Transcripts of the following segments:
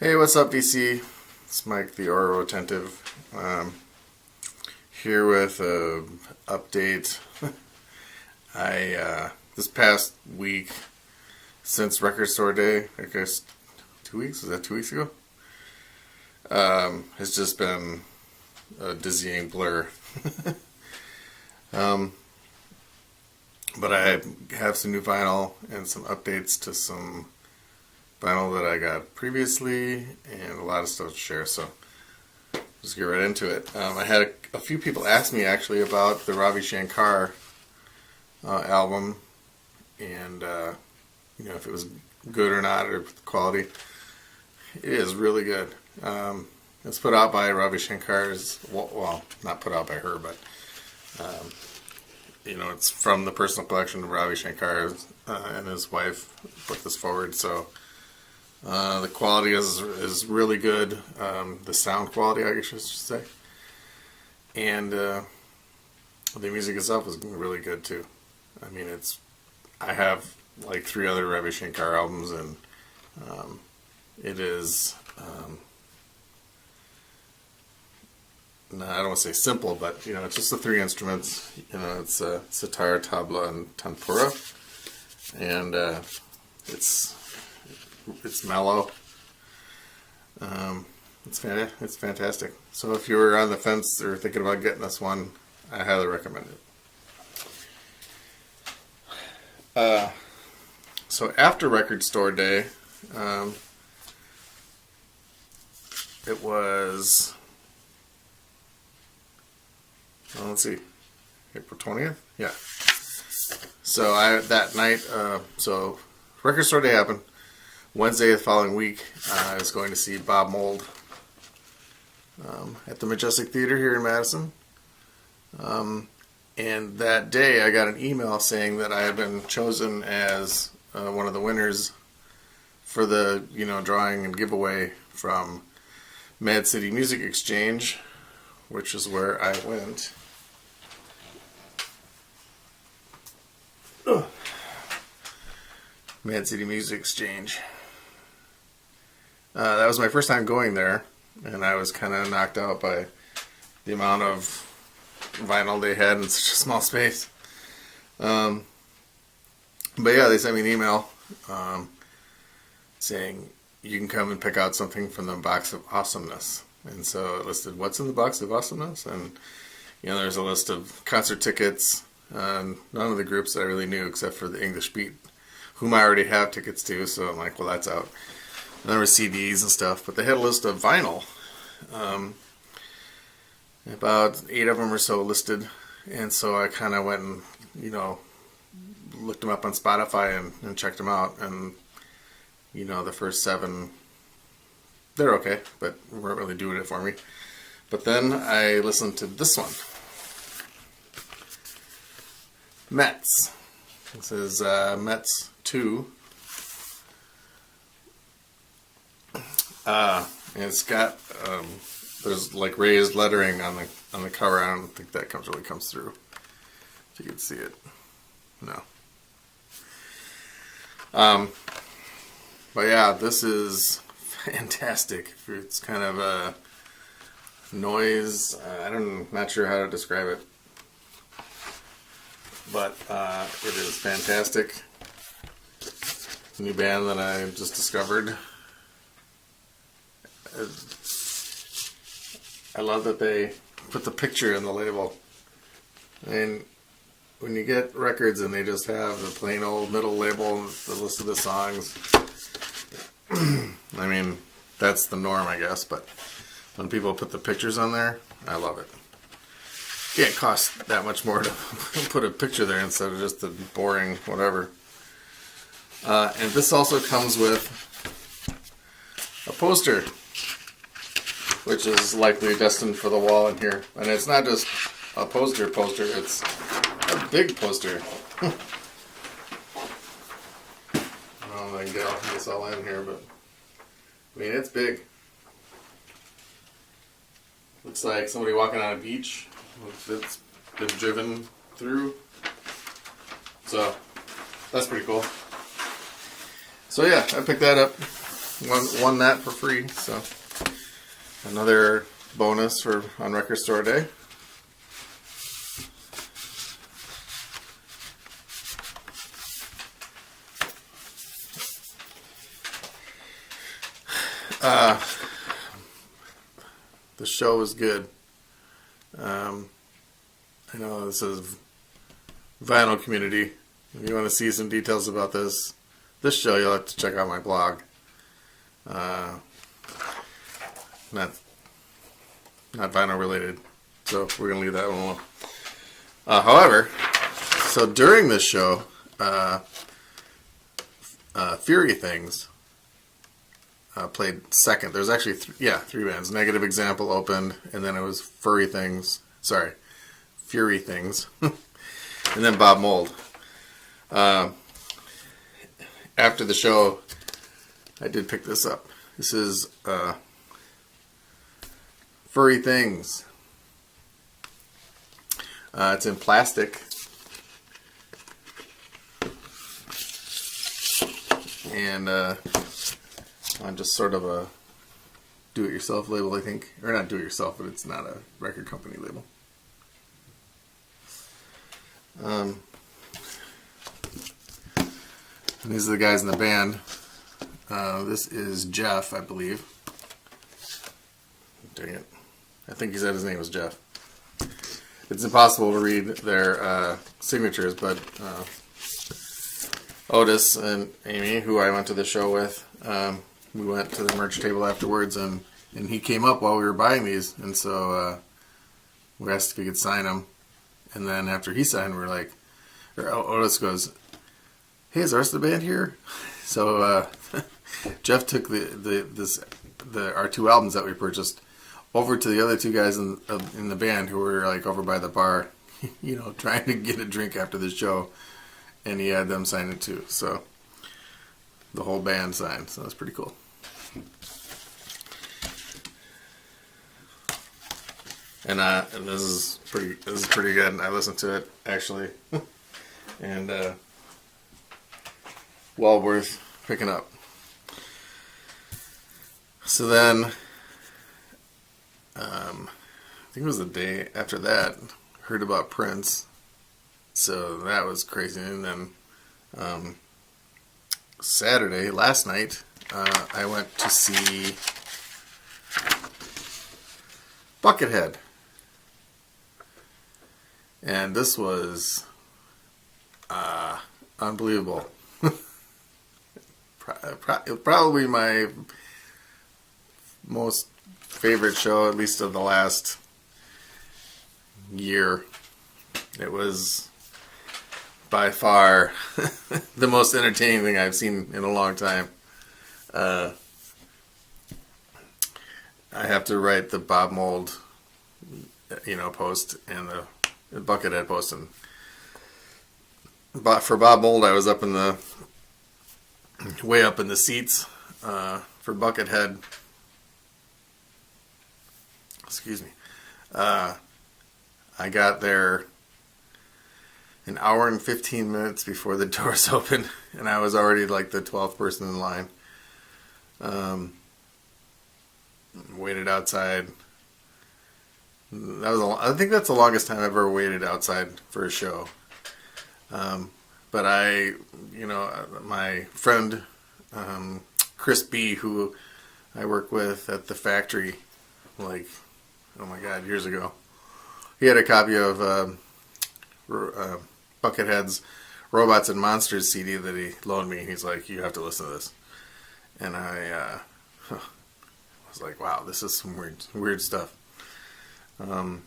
Hey, what's up, DC? It's Mike, the Aural Retentive. Here with an update. This past week, since Record Store Day, I guess 2 weeks? Was that 2 weeks ago? Has just been a dizzying blur. But I have some new vinyl and some updates to some vinyl that I got previously and a lot of stuff to share, so let's get right into it. I had a few people ask me actually about the Ravi Shankar album and if it was good or not, or the quality. It is really good. It's put out by Ravi Shankar's, well, not put out by her, but it's from the personal collection of Ravi Shankar, and his wife put this forward, so the quality is really good. The sound quality, I guess I should say. And the music itself is really good too. I mean, I have like 3 other Ravi Shankar albums, and it is, no, I don't want to say simple, but it's just the 3 instruments. It's sitar, tabla, and tanpura, and it's mellow. It's fantastic. So if you were on the fence or thinking about getting this one, I highly recommend it. So after Record Store Day, it was, well, let's see, April 20th? Yeah. So that night, so Record Store Day happened. Wednesday the following week, I was going to see Bob Mould at the Majestic Theater here in Madison. And that day I got an email saying that I had been chosen as one of the winners for the drawing and giveaway from Mad City Music Exchange, which is where I went. Mad City Music Exchange. That was my first time going there, and I was kind of knocked out by the amount of vinyl they had in such a small space. But yeah, they sent me an email saying you can come and pick out something from the box of awesomeness. And so it listed what's in the box of awesomeness, and there's a list of concert tickets. None of the groups that I really knew except for the English Beat, whom I already have tickets to, so I'm like, well, that's out. And there were CDs and stuff, but they had a list of vinyl. About 8 of them or so listed, and so I kind of went and, looked them up on Spotify and checked them out, and, the first 7, they're okay, but weren't really doing it for me. But then I listened to this one. Mets. This is Mets 2. And it's got there's like raised lettering on the cover. I don't think that really comes through. If you can see it, no. But yeah, this is fantastic. It's kind of a noise. I'm not sure how to describe it, but it is fantastic. New band that I just discovered. I love that they put the picture in the label. And when you get records and they just have the plain old middle label and the list of the songs, I mean, that's the norm, I guess. But when people put the pictures on there, I love it. Yeah, it costs that much more to put a picture there instead of just the boring whatever. And this also comes with a poster, which is likely destined for the wall in here. And it's not just a poster, it's a big poster. I don't know if I can get this all in here, but I mean, it's big. Looks like somebody walking on a beach that's been driven through. So that's pretty cool. So yeah, I picked that up. won that for free. So another bonus for on Record Store Day. The show was good. I know this is vinyl community. If you want to see some details about this show, you'll have to check out my blog. Not vinyl related, so we're gonna leave that one alone. However, so during this show, Fury Things played second. There's actually three bands. Negative Example opened, and then it was Fury Things, and then Bob Mould. After the show, I did pick this up. This is Furry Things. It's in plastic. And on just sort of a do-it-yourself label, I think. Or not do-it-yourself, but it's not a record company label. And these are the guys in the band. This is Jeff, I believe. Dang it. I think he said his name was Jeff. It's impossible to read their signatures, but Otis and Amy, who I went to the show with, we went to the merch table afterwards, and he came up while we were buying these, and so we asked if he could sign them. And then after he signed, we're like, Otis goes, "Hey, is the rest of the band here?" So Jeff took our two albums that we purchased over to the other two guys in the band who were like over by the bar, trying to get a drink after the show, and he had them sign it too. So the whole band signed. So that's pretty cool. And this is pretty good. I listened to it actually, and well worth picking up. So then, I think it was the day after that, heard about Prince. So that was crazy. And then Saturday, last night, I went to see Buckethead. And this was unbelievable. Probably my most favorite show, at least of the last year. It was by far the most entertaining thing I've seen in a long time. I have to write the Bob Mould, post and the Buckethead post. And for Bob Mould, I was way up in the seats. For Buckethead, excuse me, I got there an hour and 15 minutes before the doors opened, and I was already like the 12th person in line. Waited outside. I think that's the longest time I've ever waited outside for a show. But my friend Chris B, who I work with at the factory, like, oh my God, years ago, he had a copy of Buckethead's Robots and Monsters CD that he loaned me. He's like, "You have to listen to this," and I was like, "Wow, this is some weird stuff." And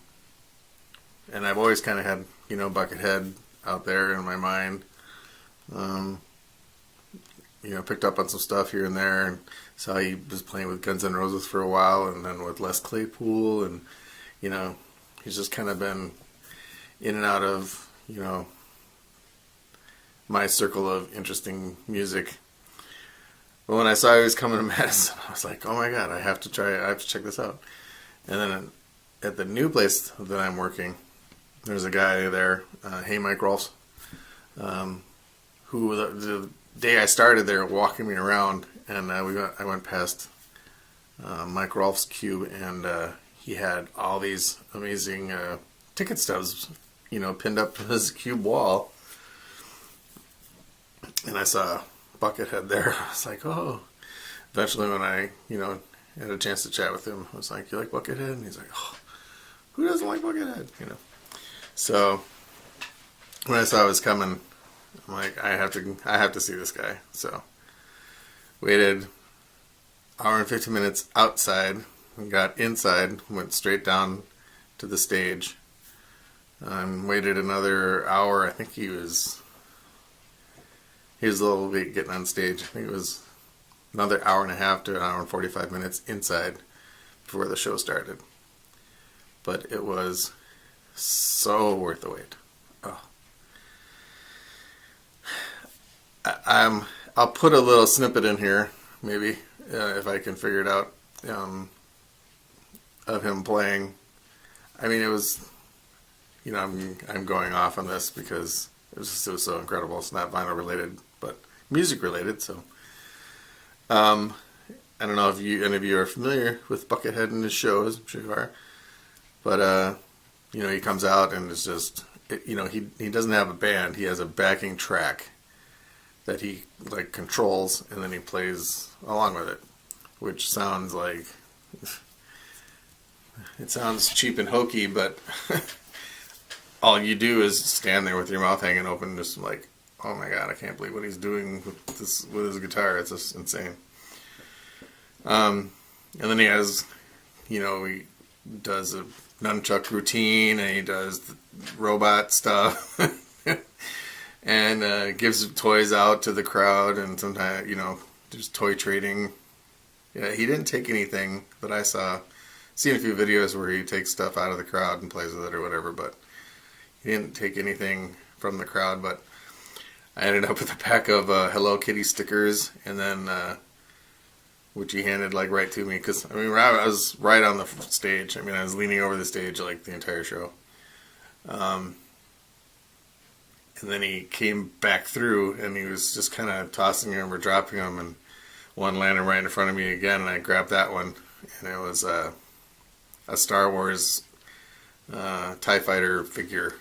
I've always kind of had Buckethead out there in my mind. Picked up on some stuff here and there, and saw he was playing with Guns N' Roses for a while, and then with Les Claypool, and he's just kind of been in and out of my circle of interesting music. But when I saw he was coming to Madison, I was like, "Oh my God, I have to check this out." And then at the new place that I'm working, there's a guy there, Hey Mike Rolfs, who the day I started there, walking me around, and I went past Mike Rolfe's cube, and he had all these amazing ticket stubs, pinned up to his cube wall. And I saw Buckethead there. I was like, oh. Eventually, when I, had a chance to chat with him, I was like, you like Buckethead? And he's like, oh, who doesn't like Buckethead? So when I saw it was coming, I'm like, I have to see this guy. So waited hour and 15 minutes outside, and got inside, went straight down to the stage, waited another hour. I think he was a little late getting on stage. I think it was another hour and a half to an hour and 45 minutes inside before the show started. But it was so worth the wait. Oh. I'll put a little snippet in here, maybe, if I can figure it out, of him playing. I mean, it was, I'm going off on this because it was so incredible. It's not vinyl related, but music related. So, I don't know if any of you are familiar with Buckethead and his shows. I'm sure you are. But he comes out and it's just, he doesn't have a band. He has a backing track that he controls, and then he plays along with it, which sounds like, it sounds cheap and hokey, but all you do is stand there with your mouth hanging open, just like, oh my god, I can't believe what he's doing with his guitar. It's just insane. And then he has, he does a nunchuck routine, and he does the robot stuff, and gives toys out to the crowd, and sometimes, there's toy trading. Yeah, he didn't take anything that I saw. Seen a few videos where he takes stuff out of the crowd and plays with it or whatever, but he didn't take anything from the crowd. But I ended up with a pack of Hello Kitty stickers, and then which he handed right to me, because I was right on the stage. I was leaning over the stage the entire show. And then he came back through, and he was just kind of tossing them or dropping them, and one landed right in front of me again, and I grabbed that one, and it was a Star Wars TIE Fighter figure.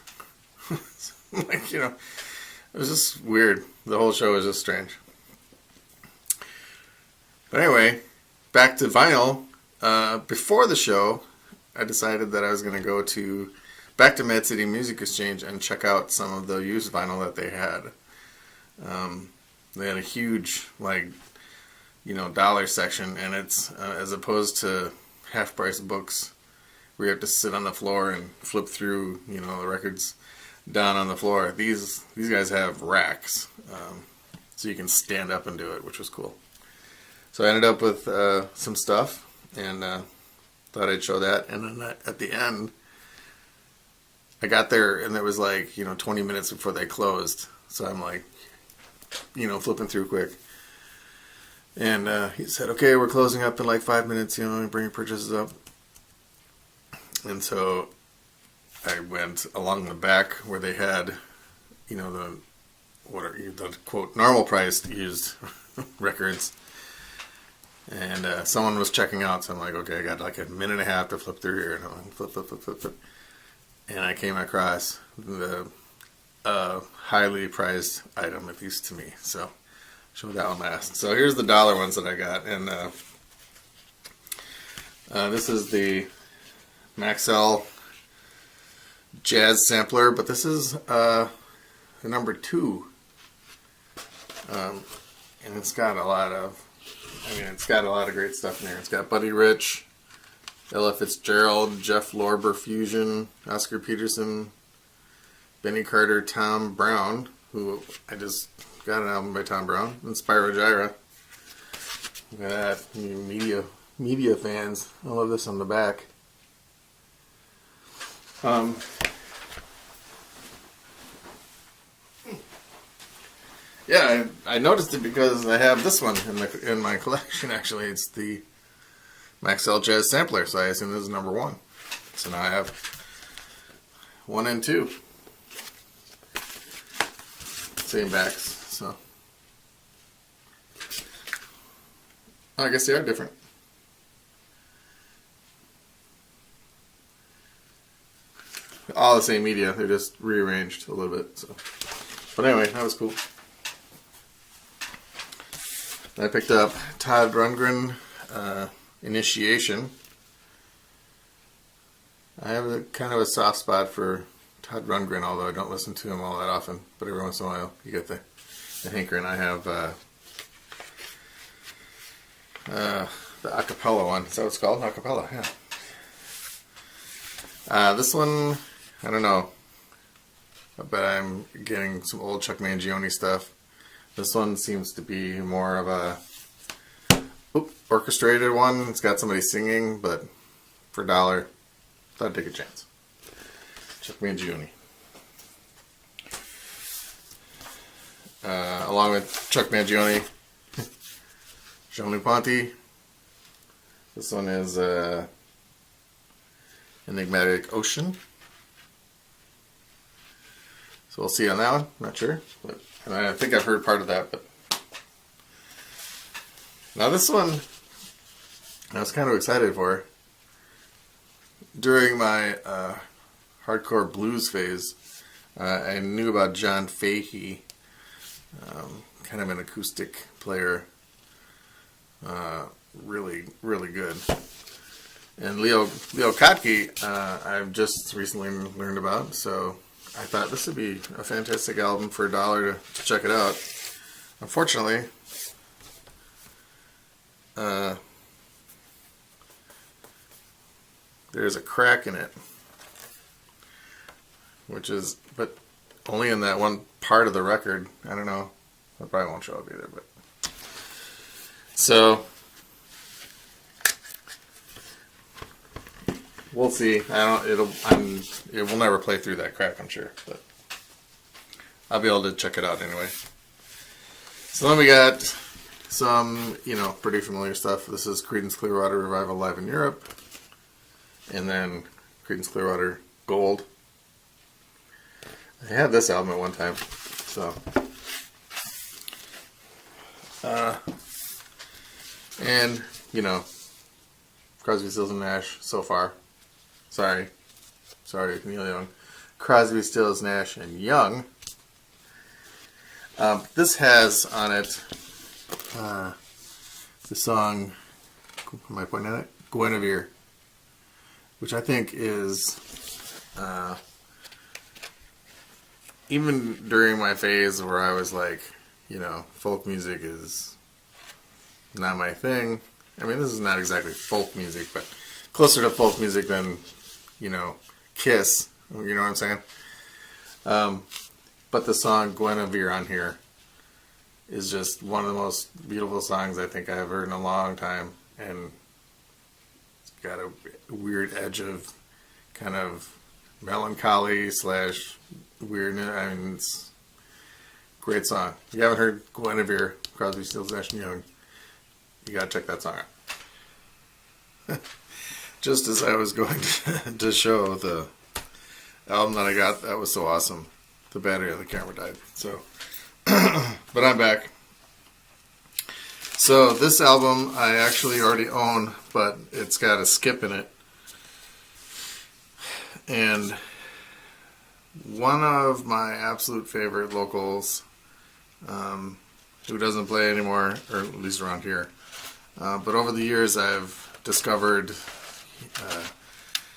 It was just weird. The whole show was just strange. But anyway, back to vinyl. Before the show, I decided that I was going to go back to Mad City Music Exchange and check out some of the used vinyl that they had. They had a huge, dollar section, and it's, as opposed to half-price books where you have to sit on the floor and flip through, the records down on the floor. These guys have racks, so you can stand up and do it, which was cool. So I ended up with some stuff, and thought I'd show that. And then at the end, I got there, and it was 20 minutes before they closed. So I'm flipping through quick. And he said, okay, we're closing up in 5 minutes, bring your purchases up. And so I went along the back where they had, the quote, normal priced used records. And someone was checking out, so I'm like, okay, I got a minute and a half to flip through here. And I'm flip. And I came across the highly prized item, at least to me. So show that one last. So here's the dollar ones that I got. And this is the Maxell Jazz Sampler, but this is the number 2. And it's got a lot of great stuff in there. It's got Buddy Rich, Ella Fitzgerald, Jeff Lorber Fusion, Oscar Peterson, Benny Carter, Tom Brown, who I just got an album by Tom Brown, and Spyro Gyra. Look at that, you media fans. I love this on the back. Yeah, I noticed it because I have this one in my collection. Actually, it's the Maxell Jazz Sampler, so I assume this is number 1. So now I have 1 and 2, same backs. So I guess they are different. All the same media, they're just rearranged a little bit. So, but anyway, that was cool. I picked up Todd Rundgren, Initiation. I have kind of a soft spot for Todd Rundgren, although I don't listen to him all that often. But every once in a while, you get the hankering. I have the acapella one. Is that what it's called? Acapella, yeah. This one, I don't know, but I'm getting some old Chuck Mangione stuff. This one seems to be more of a orchestrated one. It's got somebody singing, but for $1, thought I'd take a chance. Chuck Mangione. Along with Chuck Mangione, Jean Ponty. This one is Enigmatic Ocean. So we'll see on that one. Not sure, but and I think I've heard part of that. But now this one, I was kind of excited for. During my hardcore blues phase, I knew about John Fahey, kind of an acoustic player, really, really good. And Leo Kottke, I've just recently learned about, so I thought this would be a fantastic album for $1 to check it out. Unfortunately, there's a crack in it, but only in that one part of the record. I don't know. I probably won't show up either, but so we'll see. It will never play through that crack, I'm sure, but I'll be able to check it out anyway. So then we got some, pretty familiar stuff. This is Creedence Clearwater Revival Live in Europe, and then Creedence Clearwater Gold. I had this album at one time, so and Crosby, Stills and Nash so far. Sorry, Neil Young. Crosby, Stills, Nash, and Young. This has on it the song, am I pointing at it? Guinevere, which I think is, even during my phase where I was like, folk music is not my thing. I mean, this is not exactly folk music, but closer to folk music than, Kiss. You know what I'm saying? But the song Guinevere on here is just one of the most beautiful songs I think I've heard in a long time. And it's got a weird edge of kind of melancholy / weirdness. I mean, it's a great song. If you haven't heard Guinevere, Crosby, Stills, Nash and Young, you gotta check that song out. Just as I was going to show the album that I got, that was so awesome. The battery on the camera died. So, but I'm back. So this album I actually already own, but it's got a skip in it. And one of my absolute favorite locals, who doesn't play anymore, or at least around here, but over the years I've discovered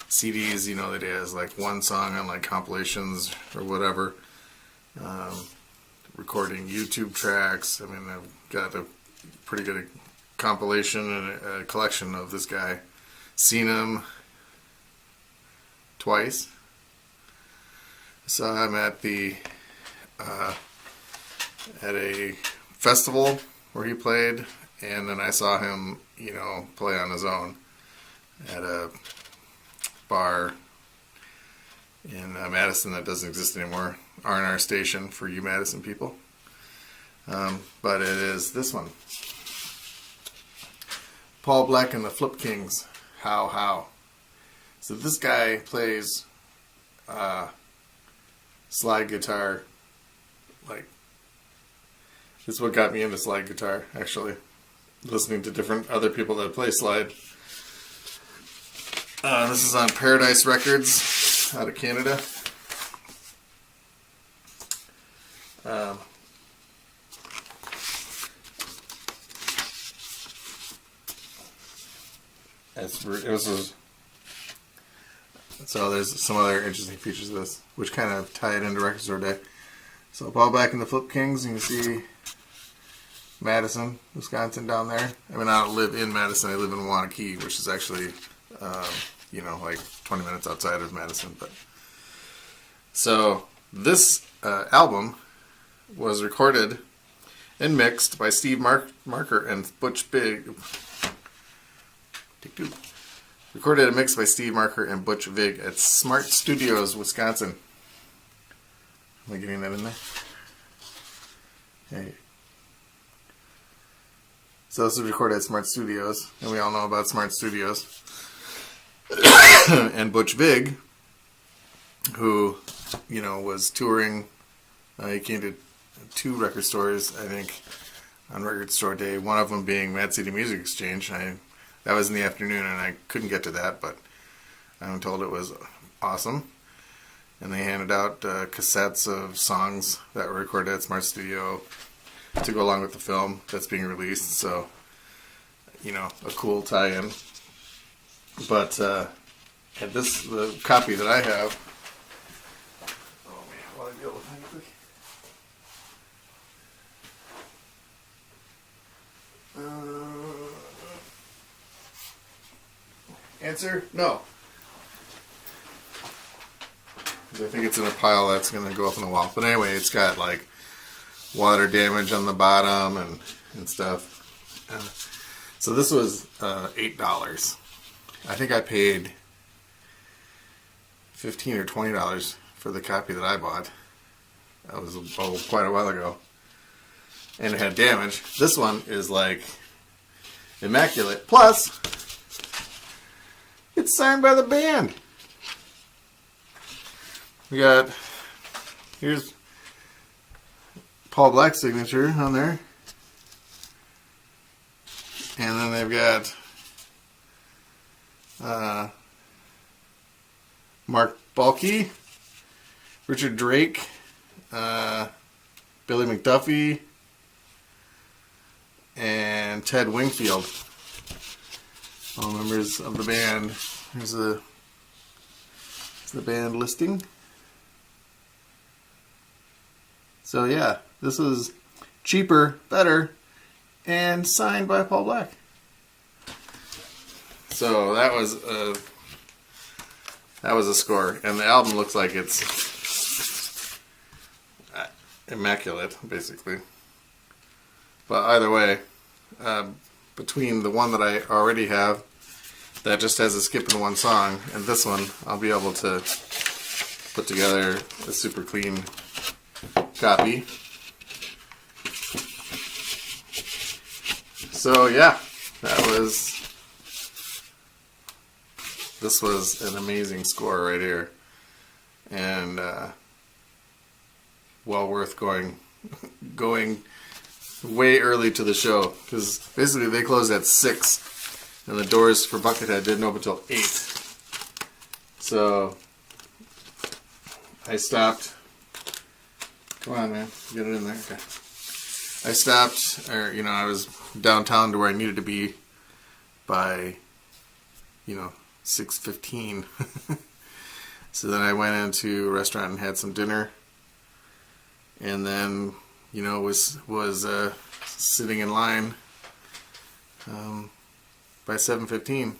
CDs, that he has like one song on like compilations or whatever, recording YouTube tracks. I mean, I've got a pretty good compilation and a collection of this guy. Seen him twice. Saw him at at a festival where he played, and then I saw him, play on his own at a bar in Madison that doesn't exist anymore. R&R station for you Madison people. But it is this one. Paul Black and the Flip Kings. How. So this guy plays slide guitar. Like, this is what got me into slide guitar, actually. listening to different other people that play slide. This is on Paradise Records out of Canada. So there's some other interesting features of this, which kind of tie it into Record Store Day. So Paul back in the Flip Kings, and you can see Madison, Wisconsin down there. I mean, I don't live in Madison, I live in Wanakee, which is actually, like 20 minutes outside of Madison. But so this album was recorded and mixed by Steve Marker and Butch Vig. Recorded and mixed by Steve Marker and Butch Vig at Smart Studios, Wisconsin. Am I getting that in there? Hey. So this was recorded at Smart Studios, and we all know about Smart Studios. And Butch Vig, who, was touring, he came to 2 record stores, I think, on Record Store Day, one of them being Mad City Music Exchange. That was in the afternoon, and I couldn't get to that, but I'm told it was awesome. And they handed out cassettes of songs that were recorded at Smart Studio to go along with the film that's being released. So, a cool tie-in. But the copy that I have. Oh man, will I be able to find it quick? Answer? No. I think it's in a pile that's going to go up on the wall. But anyway, it's got like water damage on the bottom and stuff. So this was $8. I think I paid $15 or $20 for the copy that I bought. That was quite a while ago. And it had damage. This one is like immaculate. Plus, it's signed by the band. Here's Paul Black's signature on there. And then they've got Mark Balke, Richard Drake, Billy McDuffie, and Ted Wingfield. All members of the band. Here's the band listing. So yeah, this was cheaper, better, and signed by Paul Black. So that was a score, and the album looks like it's immaculate, basically. But either way, between the one that I already have, that just has a skip in one song, and this one, I'll be able to put together a super clean copy. So yeah, this was an amazing score right here, and well worth going way early to the show, because basically they closed at 6 and the doors for Buckethead didn't open until 8. So I stopped. Come on, man, get it in there. Okay. I stopped, I was downtown to where I needed to be by 6:15. So then I went into a restaurant and had some dinner, and then was sitting in line by 7:15.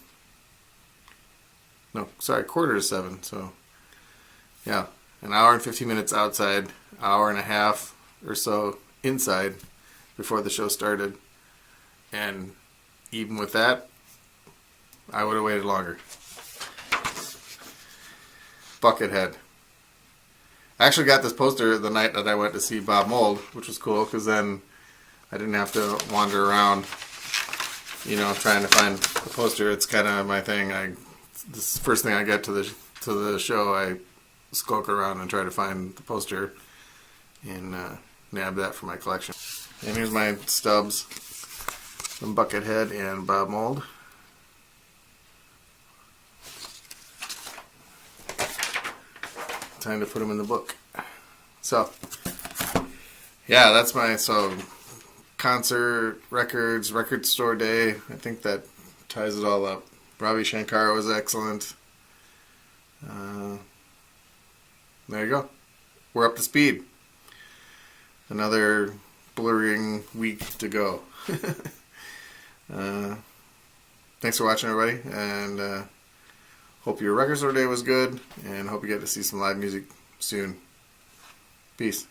No, sorry, 6:45. So yeah, an hour and 15 minutes outside, hour and a half or so inside before the show started. And even with that, I would have waited longer. Buckethead. I actually got this poster the night that I went to see Bob Mould, which was cool, because then I didn't have to wander around, trying to find the poster. It's kind of my thing. This is the first thing I get to the show, I skulk around and try to find the poster and nab that for my collection. And here's my stubs. Some Buckethead and Bob Mould. Time to put them in the book. So, yeah, that's my concert, records, record store day. I think that ties it all up. Ravi Shankar was excellent. There you go. We're up to speed. Another blurring week to go. Thanks for watching, everybody, and hope your record store day was good, and hope you get to see some live music soon. Peace.